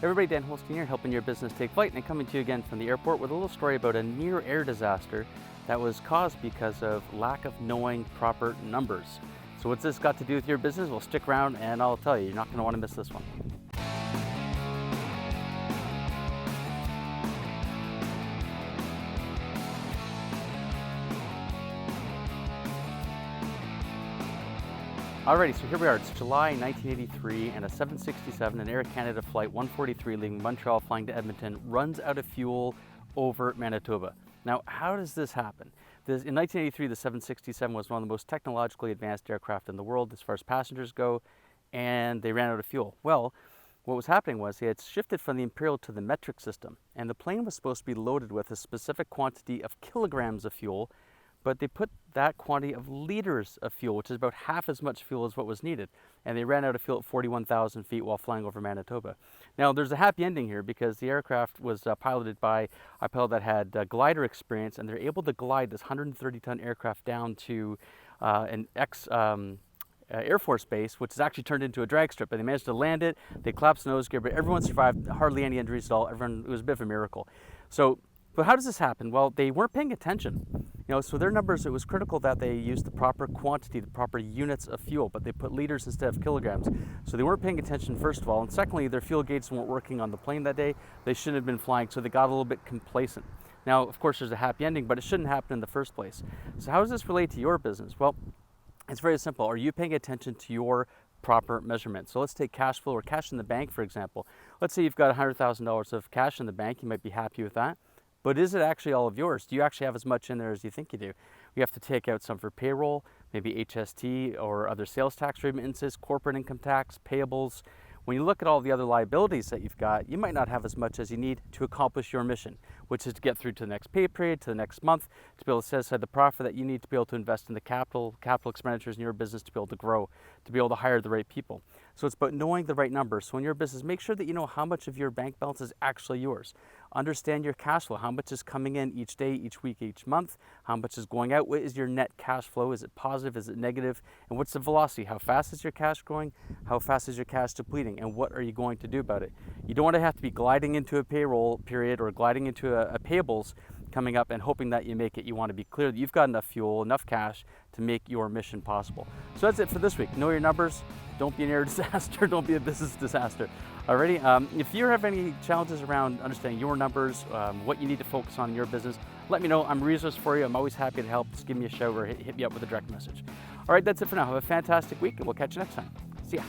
Everybody, Dan Holstein here, helping your business take flight and coming to you again from the airport with a little story about a near air disaster that was caused because of lack of knowing proper numbers. So what's this got to do with your business? Well, stick around and I'll tell you, you're not going to want to miss this one. Alrighty, so here we are. It's July 1983 and a 767, an Air Canada flight 143 leaving Montreal flying to Edmonton runs out of fuel over Manitoba. Now, how does this happen? In 1983, the 767 was one of the most technologically advanced aircraft in the world as far as passengers go, and they ran out of fuel. Well, what was happening was they had shifted from the imperial to the metric system, and the plane was supposed to be loaded with a specific quantity of kilograms of fuel, but they put that quantity of liters of fuel, which is about half as much fuel as what was needed. And they ran out of fuel at 41,000 feet while flying over Manitoba. Now, there's a happy ending here because the aircraft was piloted by a pilot that had glider experience, and they're able to glide this 130-ton aircraft down to an Air Force base, which is actually turned into a drag strip. And they managed to land it. They collapsed the nose gear, but everyone survived, hardly any injuries at all. It was a bit of a miracle. But how does this happen? Well, they weren't paying attention. So their numbers, it was critical that they used the proper quantity, the proper units of fuel, but they put liters instead of kilograms. So they weren't paying attention, first of all, and secondly, their fuel gauges weren't working on the plane that day. They shouldn't have been flying, so they got a little bit complacent. Now, of course, there's a happy ending, but it shouldn't happen in the first place. So how does this relate to your business? Well, it's very simple. Are you paying attention to your proper measurement? So let's take cash flow or cash in the bank, for example. Let's say you've got $100,000 of cash in the bank. You might be happy with that. But is it actually all of yours? Do you actually have as much in there as you think you do? You have to take out some for payroll, maybe HST or other sales tax remittances, corporate income tax, payables. When you look at all the other liabilities that you've got, you might not have as much as you need to accomplish your mission, which is to get through to the next pay period, to the next month, to be able to set aside the profit that you need to be able to invest in the capital expenditures in your business to be able to grow, to be able to hire the right people. So it's about knowing the right numbers. So in your business, make sure that you know how much of your bank balance is actually yours. Understand your cash flow, how much is coming in each day, each week, each month, how much is going out, what is your net cash flow, is it positive, is it negative, and what's the velocity, how fast is your cash growing, how fast is your cash depleting, and what are you going to do about it? You don't want to have to be gliding into a payroll period or gliding into a payables coming up and hoping that you make it. You want to be clear that you've got enough fuel, enough cash to make your mission possible. So that's it for this week. Know your numbers. Don't be an air disaster. Don't be a business disaster. Alrighty. If you have any challenges around understanding your numbers, what you need to focus on in your business, let me know. I'm a resource for you. I'm always happy to help. Just give me a shout or hit me up with a direct message. All right, that's it for now. Have a fantastic week, and we'll catch you next time. See ya.